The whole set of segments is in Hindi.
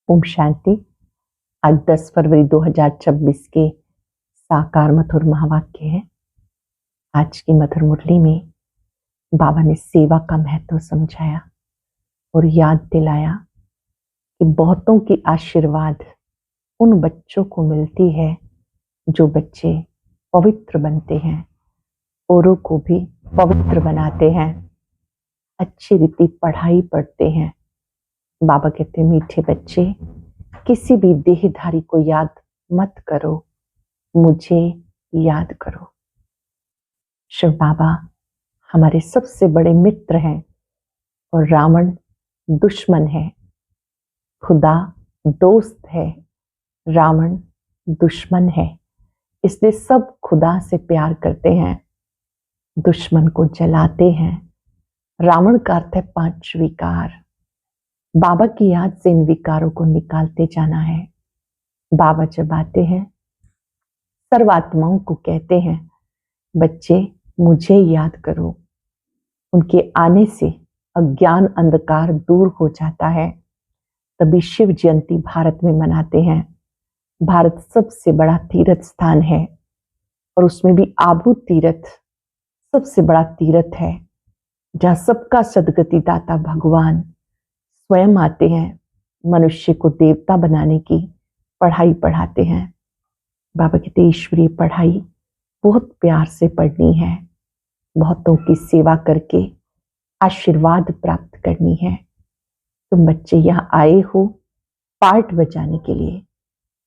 ओम शांति। आज 10 फरवरी 2026 के साकार मधुर महावाक्य है। आज की मधुर मुरली में बाबा ने सेवा का महत्व समझाया और याद दिलाया कि बहुतों की आशीर्वाद उन बच्चों को मिलती है जो बच्चे पवित्र बनते हैं, औरों को भी पवित्र बनाते हैं, अच्छी रीति पढ़ाई पढ़ते हैं। बाबा कहते हैं, मीठे बच्चे, किसी भी देहधारी को याद मत करो, मुझे याद करो। शिव बाबा हमारे सबसे बड़े मित्र हैं और रावण दुश्मन है। खुदा दोस्त है, रावण दुश्मन है। इसलिए सब खुदा से प्यार करते हैं, दुश्मन को जलाते हैं। रावण का अर्थ है 5 विकार। बाबा की याद से इन विकारों को निकालते जाना है। बाबा जब आते हैं, सर्वात्माओं को कहते हैं, बच्चे मुझे याद करो। उनके आने से अज्ञान अंधकार दूर हो जाता है। तभी शिव जयंती भारत में मनाते हैं। भारत सबसे बड़ा तीर्थ स्थान है और उसमें भी आबू तीर्थ सबसे बड़ा तीर्थ है, जहाँ सबका सदगति दाता भगवान स्वयं आते हैं, मनुष्य को देवता बनाने की पढ़ाई पढ़ाते हैं। बाबा कहते ईश्वरीय पढ़ाई बहुत प्यार से पढ़नी है, बहुतों की सेवा करके आशीर्वाद प्राप्त करनी है। तुम बच्चे यहाँ आए हो पार्ट बजाने के लिए,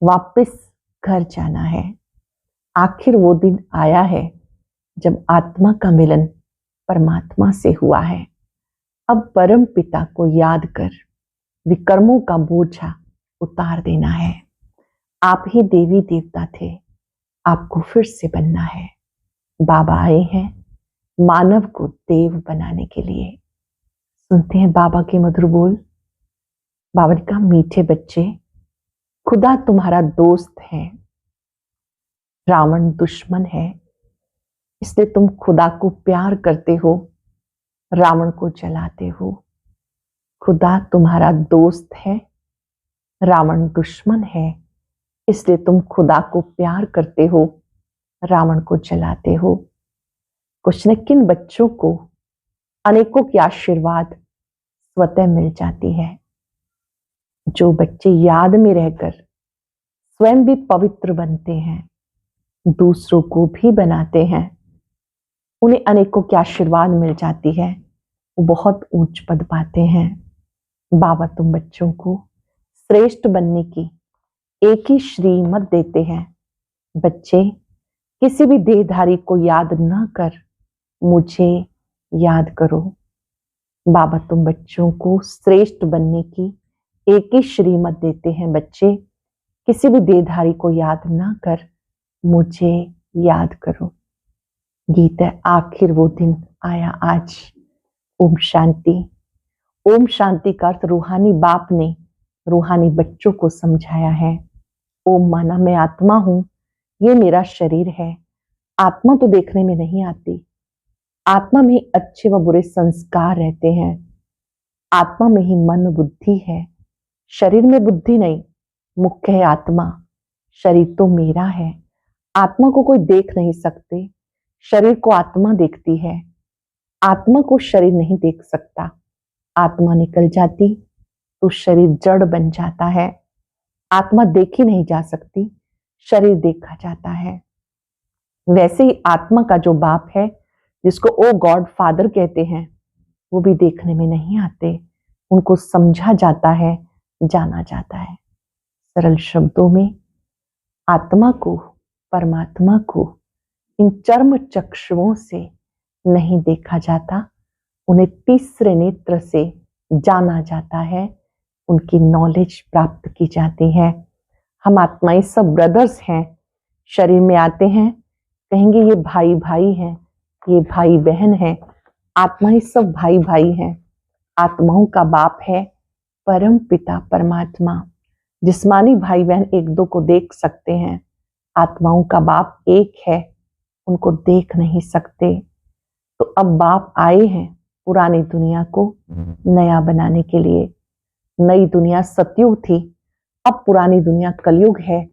वापस घर जाना है। आखिर वो दिन आया है जब आत्मा का मिलन परमात्मा से हुआ है। अब परम पिता को याद कर विकर्मों का बोझा उतार देना है। आप ही देवी देवता थे, आपको फिर से बनना है। बाबा आए हैं मानव को देव बनाने के लिए। सुनते हैं बाबा के मधुर बोल। बाबा ने कहा, मीठे बच्चे, खुदा तुम्हारा दोस्त है, रावण दुश्मन है। इसलिए तुम खुदा को प्यार करते हो, रावण को जलाते हो। खुदा तुम्हारा दोस्त है, रावण दुश्मन है। इसलिए तुम खुदा को प्यार करते हो, रावण को जलाते हो। कुछ न किन बच्चों को अनेकों की आशीर्वाद स्वतः मिल जाती है। जो बच्चे याद में रहकर स्वयं भी पवित्र बनते हैं, दूसरों को भी बनाते हैं, उन्हें अनेकों की आशीर्वाद मिल जाती है, वो बहुत ऊंच पद पाते हैं। बाबा तुम बच्चों को श्रेष्ठ बनने की एक ही श्रीमत देते हैं। बच्चे किसी भी देहधारी को याद न कर, मुझे याद करो। बाबा तुम बच्चों को श्रेष्ठ बनने की एक ही श्रीमत देते हैं। बच्चे किसी भी देहधारी को याद न कर, मुझे याद करो। गीत है, आखिर वो दिन आया आज। ओम शांति। ओम शांति का अर्थ रूहानी बाप ने रूहानी बच्चों को समझाया है। ओम माना मैं आत्मा हूं, ये मेरा शरीर है। आत्मा तो देखने में नहीं आती, आत्मा में अच्छे व बुरे संस्कार रहते हैं। आत्मा में ही मन बुद्धि है, शरीर में बुद्धि नहीं। मुख्य है आत्मा, शरीर तो मेरा है। आत्मा को कोई देख नहीं सकते, शरीर को आत्मा देखती है। आत्मा को शरीर नहीं देख सकता। आत्मा निकल जाती तो शरीर जड़ बन जाता है। आत्मा देखी नहीं जा सकती, शरीर देखा जाता है। वैसे ही आत्मा का जो बाप है, जिसको ओ गॉड फादर कहते हैं, वो भी देखने में नहीं आते, उनको समझा जाता है, जाना जाता है। सरल शब्दों में आत्मा को, परमात्मा को इन चर्म चक्षुओं से नहीं देखा जाता, उन्हें तीसरे नेत्र से जाना जाता है, उनकी नॉलेज प्राप्त की जाती है। हम आत्माएं सब ब्रदर्स हैं, शरीर में आते हैं, कहेंगे ये भाई भाई हैं, ये भाई बहन हैं। आत्माएं सब भाई भाई हैं। आत्माओं का बाप है परम पिता परमात्मा। जिस्मानी भाई बहन एक दो को देख सकते हैं, आत्माओं का बाप एक है, उनको देख नहीं सकते। तो अब बाप आए हैं पुरानी दुनिया को नया बनाने के लिए। नई दुनिया सतयुग थी, अब पुरानी दुनिया कलयुग है,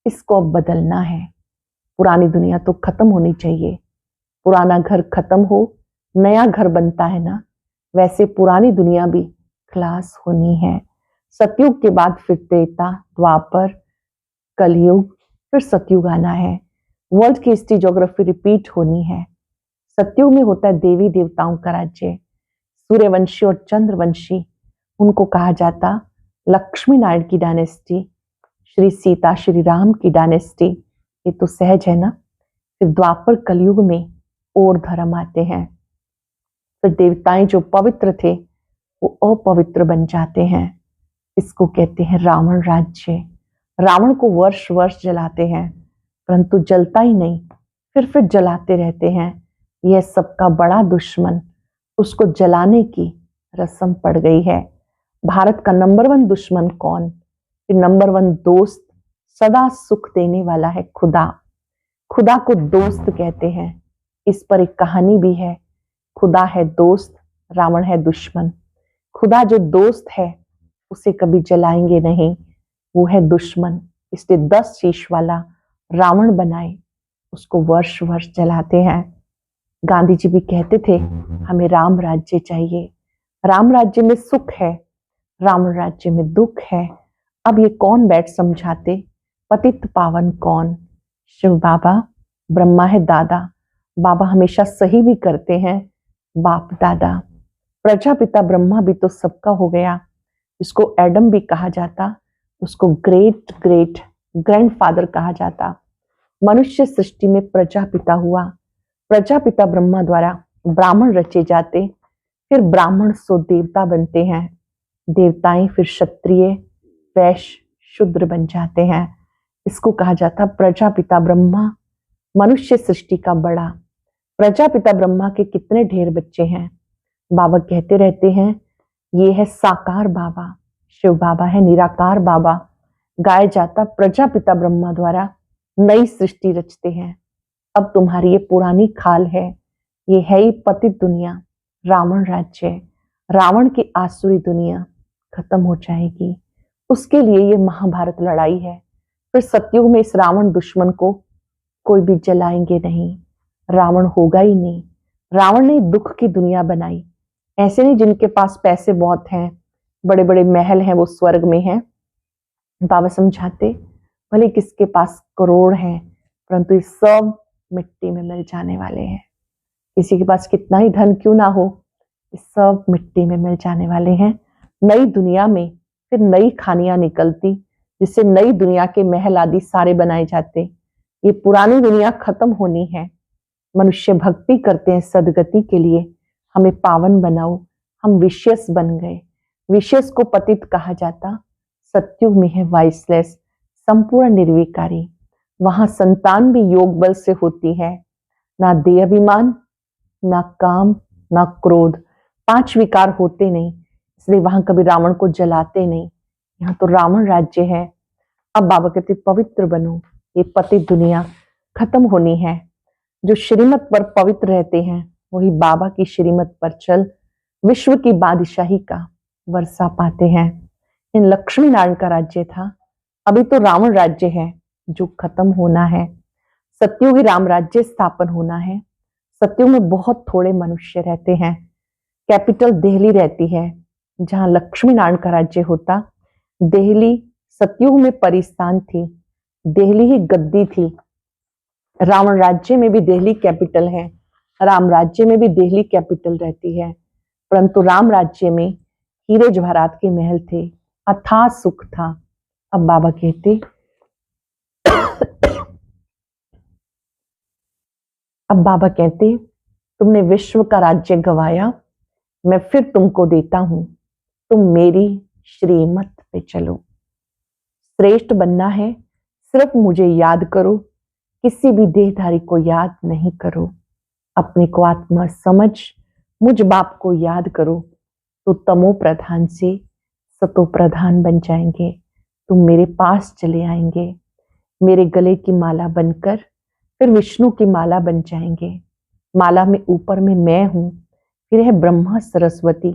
इसको अब बदलना है। पुरानी दुनिया तो खत्म होनी चाहिए। पुराना घर खत्म हो, नया घर बनता है ना, वैसे पुरानी दुनिया भी खलास होनी है। सतयुग के बाद फिर त्रेता, द्वापर, कलयुग, फिर सतयुग आना है। वर्ल्ड की हिस्ट्री ज्योग्राफी रिपीट होनी है। सतयुग में होता है देवी देवताओं का राज्य, सूर्यवंशी और चंद्रवंशी, उनको कहा जाता लक्ष्मी नारायण की डायनेस्टी, श्री सीता श्री राम की डायनेस्टी, ये तो सहज है ना। फिर द्वापर कलयुग में और धर्म आते हैं। फिर देवताएं जो पवित्र थे वो अपवित्र बन जाते हैं, इसको कहते हैं रावण राज्य। रावण को वर्ष वर्ष जलाते हैं, परंतु जलता ही नहीं, फिर जलाते रहते हैं। यह सबका बड़ा दुश्मन, उसको जलाने की रस्म पड़ गई है। भारत का नंबर 1 दुश्मन कौन? फिर नंबर 1 दोस्त सदा सुख देने वाला है खुदा। खुदा को दोस्त कहते हैं। इस पर एक कहानी भी है। खुदा है दोस्त, रावण है दुश्मन। खुदा जो दोस्त है उसे कभी जलाएंगे नहीं, वो है दुश्मन। इसलिए 10 शीश वाला रावण बनाए, उसको वर्ष वर्ष जलाते हैं। गांधी जी भी कहते थे हमें राम राज्य चाहिए। राम राज्य में सुख है, रावण राज्य में दुख है। अब ये कौन बैठ समझाते, पतित पावन कौन? शिव बाबा, ब्रह्मा है दादा, बाबा हमेशा सही भी करते हैं, बाप दादा। प्रजापिता ब्रह्मा भी तो सबका हो गया, जिसको एडम भी कहा जाता, उसको ग्रेट ग्रेट ग्रैंडफादर कहा जाता। मनुष्य सृष्टि में प्रजापिता हुआ। प्रजापिता ब्रह्मा द्वारा ब्राह्मण रचे जाते, फिर ब्राह्मण सो देवता बनते हैं। देवताएं फिर क्षत्रिय, वैश्य, शूद्र बन जाते हैं। इसको कहा जाता प्रजापिता ब्रह्मा, मनुष्य सृष्टि का बड़ा। प्रजापिता ब्रह्मा के कितने ढेर बच्चे हैं। बाबा कहते रहते हैं ये है साकार बाबा, शिव बाबा है निराकार बाबा। गाया जाता प्रजापिता ब्रह्मा द्वारा नई सृष्टि रचते हैं। अब तुम्हारी ये पुरानी खाल है, ये है ही पतित दुनिया, रावण राज्य। रावण की आसुरी दुनिया खत्म हो जाएगी, उसके लिए ये महाभारत लड़ाई है। फिर सतयुग में इस रावण दुश्मन को कोई भी जलाएंगे नहीं, रावण होगा ही नहीं। रावण ने दुख की दुनिया बनाई। ऐसे नहीं जिनके पास पैसे बहुत हैं, बड़े बड़े महल हैं, वो स्वर्ग में हैं। बाबा समझाते भले किसके पास करोड़ हैं, परंतु ये सब मिट्टी में मिल जाने वाले हैं। किसी के पास कितना ही धन क्यों ना हो, ये सब मिट्टी में मिल जाने वाले हैं। नई दुनिया में फिर नई खानियां निकलती, जिससे नई दुनिया के महल आदि सारे बनाए जाते। ये पुरानी दुनिया खत्म होनी है। मनुष्य भक्ति करते हैं सदगति के लिए, हमें पावन बनाओ। हम विशेष बन गए। विशेष को पतित कहा जाता। सतयुग में है वाइसलेस, संपूर्ण निर्विकारी। वहां संतान भी योग बल से होती है। ना देह अभिमान, ना काम, ना क्रोध, 5 विकार होते नहीं, इसलिए वहां कभी रावण को जलाते नहीं। यहाँ तो रावण राज्य है। अब बाबा कहते पवित्र बनो, ये पतित दुनिया खत्म होनी है। जो श्रीमत पर पवित्र रहते हैं वही बाबा की श्रीमत पर चल विश्व की बादशाही का वर्षा पाते हैं। इन लक्ष्मी नारायण का राज्य था, अभी तो रावण राज्य है जो खत्म होना है। सतयुगी राम राज्य स्थापन होना है। सतयुग में बहुत थोड़े मनुष्य रहते हैं। कैपिटल दिल्ली रहती है, जहां लक्ष्मी नारायण का राज्य होता। दिल्ली सतयुग में परिस्थान थी, दिल्ली ही गद्दी थी। रावण राज्य में भी दिल्ली कैपिटल है, राम राज्य में भी दिल्ली कैपिटल रहती है, परंतु राम राज्य में हीरे जवाहरात के महल थे, अथाह सुख था। अब बाबा कहते तुमने विश्व का राज्य गवाया, मैं फिर तुमको देता हूं, तुम मेरी श्रीमत पे चलो। श्रेष्ठ बनना है, सिर्फ मुझे याद करो, किसी भी देहधारी को याद नहीं करो। अपने को आत्मा समझ मुझ बाप को याद करो, तो तमो प्रधान से सतो प्रधान बन जाएंगे। तुम मेरे पास चले आएंगे, मेरे गले की माला बनकर फिर विष्णु की माला बन जाएंगे। माला में ऊपर में मैं हूं, फिर है ब्रह्मा सरस्वती,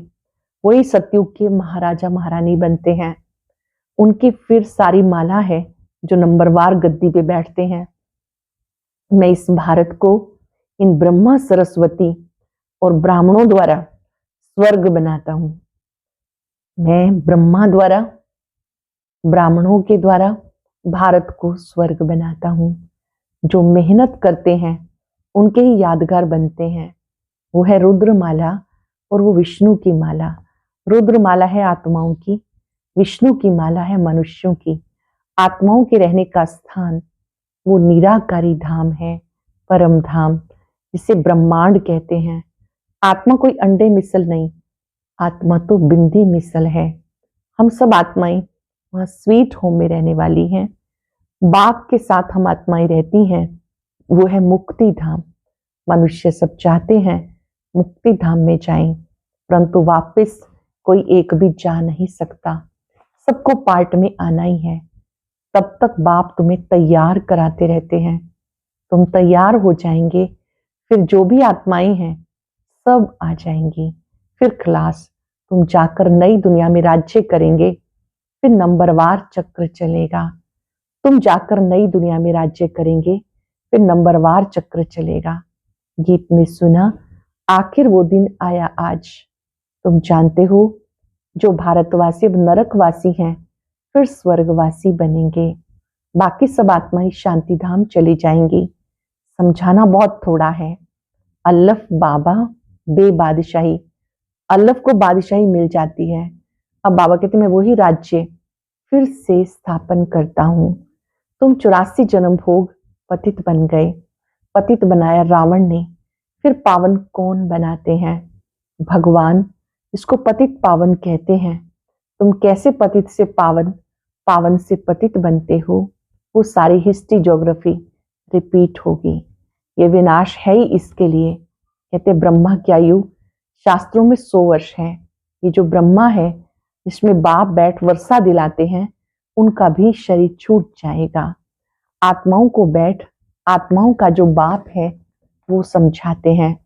वही सतयुग के महाराजा महारानी बनते हैं। उनकी फिर सारी माला है जो नंबरवार गद्दी पे बैठते हैं। मैं इस भारत को इन ब्रह्मा सरस्वती और ब्राह्मणों द्वारा स्वर्ग बनाता हूं। मैं ब्रह्मा द्वारा, ब्राह्मणों के द्वारा भारत को स्वर्ग बनाता हूं। जो मेहनत करते हैं उनके ही यादगार बनते हैं। वो है रुद्रमाला और वो विष्णु की माला। रुद्रमाला है आत्माओं की, विष्णु की माला है मनुष्यों की। आत्माओं के रहने का स्थान वो निराकारी धाम है, परम धाम, जिसे ब्रह्मांड कहते हैं। आत्मा कोई अंडे मिसल नहीं, आत्मा तो बिंदी मिसल है। हम सब आत्माएं वहां स्वीट होम में रहने वाली हैं। बाप के साथ हम आत्माएं रहती हैं, वो है मुक्ति धाम। मनुष्य सब चाहते हैं मुक्ति धाम में जाएं, परंतु वापस कोई एक भी जा नहीं सकता। सबको पार्ट में आना ही है। तब तक बाप तुम्हें तैयार कराते रहते हैं। तुम तैयार हो जाएंगे, फिर जो भी आत्माएं हैं सब आ जाएंगी। फिर क्लास, तुम जाकर नई दुनिया में राज्य करेंगे। फिर नंबरवार चक्र चलेगा। तुम जाकर नई दुनिया में राज्य करेंगे, फिर नंबरवार चक्र चलेगा। गीत में सुना, आखिर वो दिन आया आज। तुम जानते हो, जो भारतवासी अब नरकवासी हैं फिर स्वर्गवासी बनेंगे। बाकी सब आत्माएं शांति धाम चली जाएंगी। समझाना बहुत थोड़ा है। अल्लफ बाबा बेबादशाही, अल्लफ को बादशाही मिल जाती है। अब बाबा कहते मैं वही राज्य फिर से स्थापन करता हूं। तुम 84 जन्म भोग पतित बन गए। पतित बनाया रावण ने, फिर पावन कौन बनाते हैं? भगवान, इसको पतित पावन कहते हैं। तुम कैसे पतित से पावन, पावन से पतित बनते हो? वो सारी हिस्ट्री ज्योग्राफी रिपीट होगी। ये विनाश है ही इसके लिए। कहते ब्रह्मा की आयु शास्त्रों में 100 वर्ष है। ये जो ब्रह्मा है जिसमें बाप बैठ वर्षा दिलाते हैं, उनका भी शरीर छूट जाएगा। आत्माओं को बैठ, आत्माओं का जो बाप है वो समझाते हैं।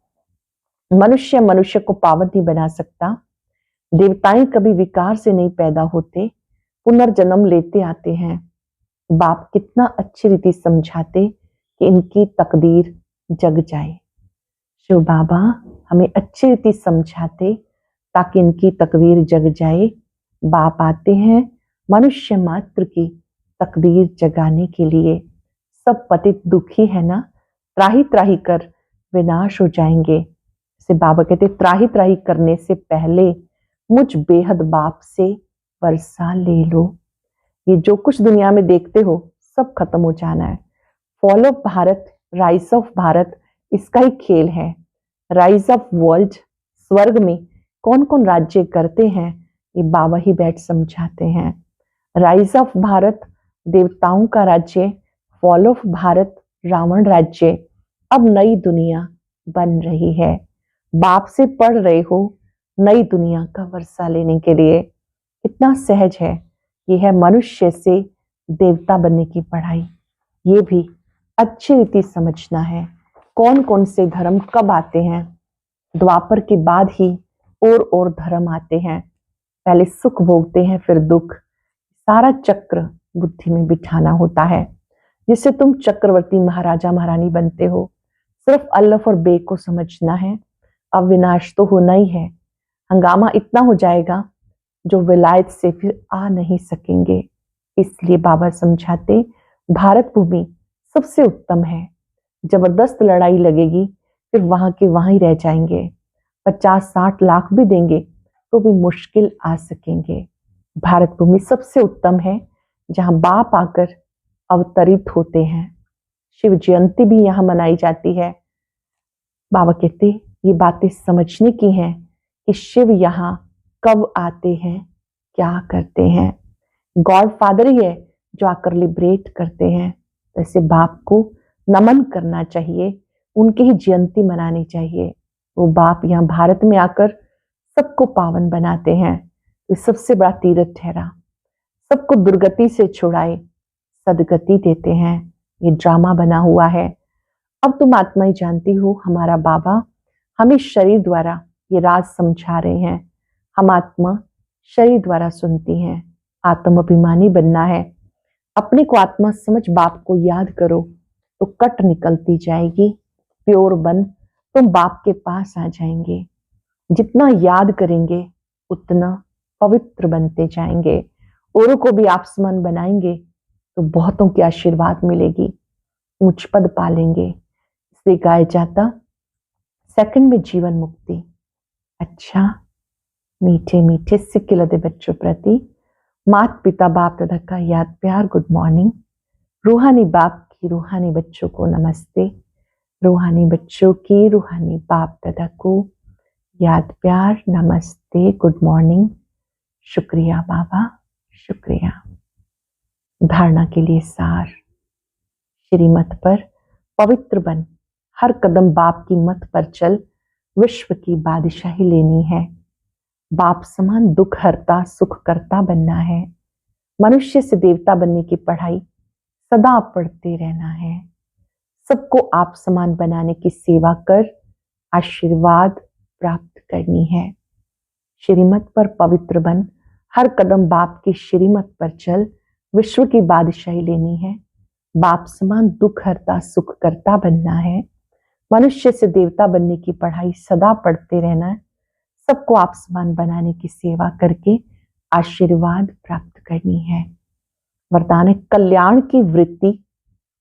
मनुष्य मनुष्य को पावन नहीं बना सकता। देवताएं कभी विकार से नहीं पैदा होते, पुनर्जन्म लेते आते हैं। बाप कितना अच्छी रीति समझाते कि इनकी तकदीर जग जाए। शिव बाबा हमें अच्छी रीति समझाते ताकि इनकी तकदीर जग जाए। बाप आते हैं मनुष्य मात्र की तकदीर जगाने के लिए। सब पतित दुखी है ना, त्राही त्राही कर विनाश हो जाएंगे। से बाबा कहते त्राही त्राही करने से पहले मुझ बेहद बाप से वर्षा ले लो। ये जो कुछ दुनिया में देखते हो सब खत्म हो जाना है। Fall of Bharat, rise of Bharat, इसका ही खेल है। राइज ऑफ वर्ल्ड, स्वर्ग में कौन कौन राज्य करते हैं ये बाबा ही बैठ समझाते हैं। राइज ऑफ भारत, देवताओं का राज्य। फॉल ऑफ भारत, रावण राज्य। अब नई दुनिया बन रही है। बाप से पढ़ रहे हो नई दुनिया का वर्षा लेने के लिए। कितना सहज है। ये है मनुष्य से देवता बनने की पढ़ाई। ये भी अच्छी रीति समझना है। कौन कौन से धर्म कब आते हैं? द्वापर के बाद ही और धर्म आते हैं। पहले सुख भोगते हैं फिर दुख। सारा चक्र बुद्धि में बिठाना होता है, जिससे तुम चक्रवर्ती महाराजा महारानी बनते हो। सिर्फ अल्लफ और बे को समझना है। अब विनाश तो होना ही है। हंगामा इतना हो जाएगा जो विलायत से फिर आ नहीं सकेंगे। इसलिए बाबा समझाते भारत भूमि सबसे उत्तम है। जबरदस्त लड़ाई लगेगी फिर वहां के वहां ही रह जाएंगे। 50-60 लाख भी देंगे तो भी मुश्किल आ सकेंगे। भारत भूमि सबसे उत्तम है जहां बाप आकर अवतरित होते हैं। शिव जयंती भी यहाँ मनाई जाती है। बाबा कहते ये बातें समझने की हैं कि शिव यहाँ कब आते हैं, क्या करते हैं। गॉड फादर ही है जो आकर लिबरेट करते हैं। तो ऐसे बाप को नमन करना चाहिए, उनकी ही जयंती मनानी चाहिए। वो बाप यहाँ भारत में आकर सबको पावन बनाते हैं। तो सबसे बड़ा तीर्थ ठहरा। सबको दुर्गति से छुड़ाए, सदगति देते हैं। ये ड्रामा बना हुआ है। अब तुम आत्मा ही जानती हो, हमारा बाबा हमें शरीर द्वारा ये राज समझा रहे हैं। हम आत्मा शरीर द्वारा सुनती हैं। आत्म अभिमानी बनना है, अपने को आत्मा समझ बाप को याद करो तो कट निकलती जाएगी। प्योर बन तुम बाप के पास आ जाएंगे। जितना याद करेंगे उतना पवित्र बनते जाएंगे। औरों को भी आप समान बनाएंगे तो बहुतों की आशीर्वाद मिलेगी, ऊंच पद पालेंगे। इसलिए गाया जाता सेकंड में जीवन मुक्ति। अच्छा, मीठे मीठे सिक्के लदे बच्चों प्रति माता पिता बाप दादा का याद प्यार गुड मॉर्निंग। रूहानी बाप की रूहानी बच्चों को नमस्ते। रूहानी बच्चों की रूहानी बाप दादा को याद प्यार नमस्ते गुड मॉर्निंग। शुक्रिया बाबा, शुक्रिया। धारणा के लिए सार। श्रीमत पर पवित्र बन, हर कदम बाप की मत पर चल, विश्व की बादशाही लेनी है। बाप समान दुख हरता सुख करता बनना है। मनुष्य से देवता बनने की पढ़ाई सदा पढ़ते रहना है। सबको आप समान बनाने की सेवा कर आशीर्वाद प्राप्त करनी है। श्रीमत पर पवित्र बन, हर कदम बाप की श्रीमत पर चल, विश्व की बादशाही लेनी है। बाप समान दुख हरता सुख करता बनना है। मनुष्य से देवता बनने की पढ़ाई सदा पढ़ते रहना है। सबको आप समान बनाने की सेवा करके आशीर्वाद प्राप्त करनी है। वरदान है कल्याण की वृत्ति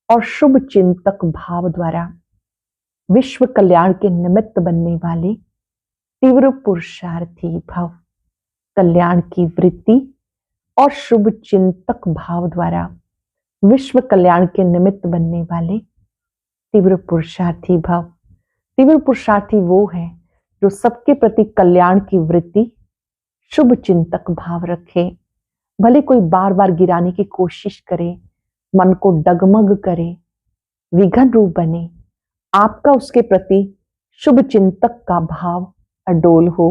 और शुभ चिंतक भाव द्वारा विश्व कल्याण के निमित्त बनने वाले तीव्र पुरुषार्थी भव। कल्याण की वृत्ति और शुभ चिंतक भाव द्वारा विश्व कल्याण के निमित्त बनने वाले तीव्र पुरुषार्थी भव। तीव्र पुरुषार्थी वो है जो सबके प्रति कल्याण की वृत्ति शुभ चिंतक भाव रखे। भले कोई बार बार गिराने की कोशिश करे, मन को डगमग करे, विघन रूप बने, आपका उसके प्रति शुभ चिंतक का भाव अडोल हो।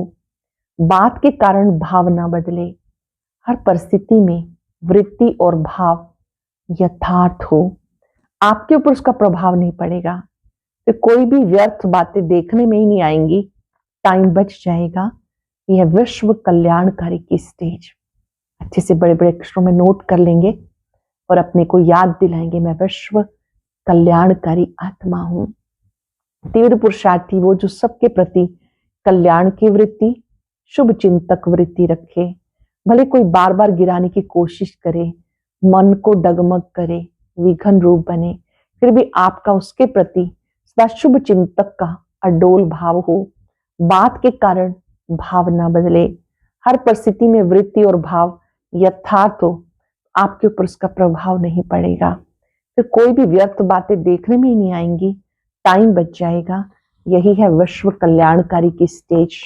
बात के कारण भाव ना बदले, हर परिस्थिति में वृत्ति और भाव यथार्थ हो। आपके ऊपर उसका प्रभाव नहीं पड़ेगा, तो कोई भी व्यर्थ बातें देखने में ही नहीं आएंगी, टाइम बच जाएगा। यह विश्व कल्याणकारी की स्टेज अच्छे से बड़े बड़े अक्षरों में नोट कर लेंगे और अपने को याद दिलाएंगे, मैं विश्व कल्याणकारी आत्मा हूं। तीव्र पुरुषार्थी वो जो सबके प्रति कल्याण की वृत्ति शुभ चिंतक वृत्ति रखे। भले कोई बार बार गिराने की कोशिश करे, मन को डगमग करे, विघन रूप बने, फिर भी आपका उसके प्रति सदा शुभ चिंतक का अडोल भाव हो। बात के कारण भाव ना बदले, हर परिस्थिति में वृत्ति और भाव यथार्थ हो, आपके ऊपर उसका प्रभाव नहीं पड़ेगा। फिर कोई भी व्यर्थ बातें देखने में ही नहीं आएंगी, टाइम बच जाएगा। यही है विश्व कल्याणकारी की स्टेज।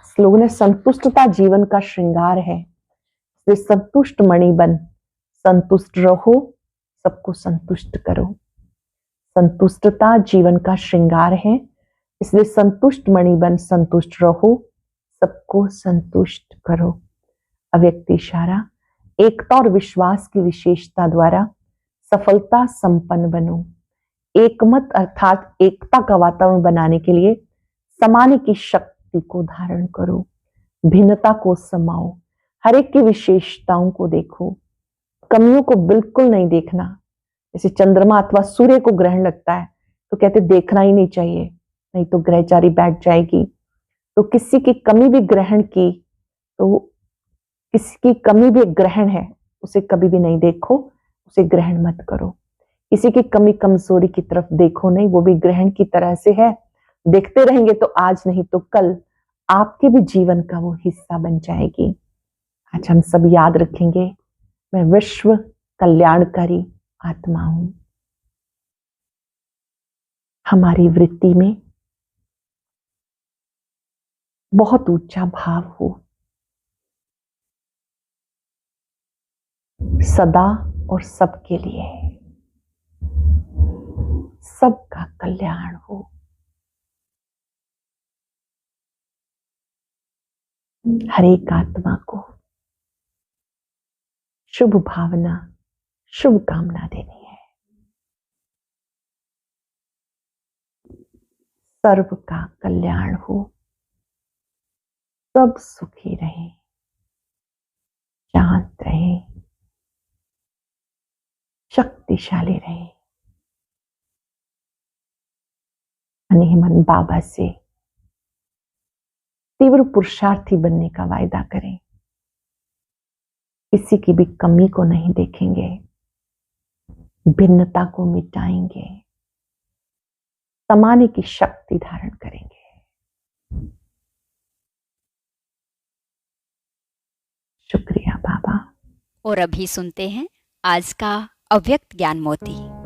स्लोगन है संतुष्टता जीवन का श्रृंगार है। इसलिए संतुष्ट मणि बन, संतुष्ट रहो, सबको संतुष्ट करो। संतुष्टता जीवन का श्रृंगार है, इसलिए संतुष्ट मणि बन, संतुष्ट रहो, सबको संतुष्ट करो। अव्यक्त इशारा, एकता और विश्वास की विशेषता द्वारा सफलता संपन्न बनो। एकमत अर्थात एकता का वातावरण बनाने के लिए समाने की शक्ति को धारण करो। भिन्नता को समाओ, हर एक की विशेषताओं को देखो, कमियों को बिल्कुल नहीं देखना। जैसे चंद्रमा अथवा सूर्य को ग्रहण लगता है तो कहते देखना ही नहीं चाहिए, नहीं तो ग्रहचारी बैठ जाएगी। तो किसी की कमी भी ग्रहण की, तो किसी की कमी भी एक ग्रहण है, उसे कभी भी नहीं देखो, उसे ग्रहण मत करो। किसी की कमी कमजोरी की तरफ देखो नहीं, वो भी ग्रहण की तरह से है। देखते रहेंगे तो आज नहीं तो कल आपके भी जीवन का वो हिस्सा बन जाएगी। आज हम सब याद रखेंगे, मैं विश्व कल्याणकारी आत्मा हूं। हमारी वृत्ति में बहुत ऊंचा भाव हो, सदा और सबके लिए, सबका कल्याण हो। हर एक आत्मा को शुभ भावना, शुभ कामना देनी है। सर्व का कल्याण हो, सब सुखी रहे, शांत रहे। रहे, शक्तिशाली रहे। मन बाबा से तीव्र पुरुषार्थी बनने का वायदा करें। किसी की भी कमी को नहीं देखेंगे, भिन्नता को मिटाएंगे, समाने की शक्ति धारण करेंगे। शुक्रिया बाबा। और अभी सुनते हैं आज का अव्यक्त ज्ञान मोती।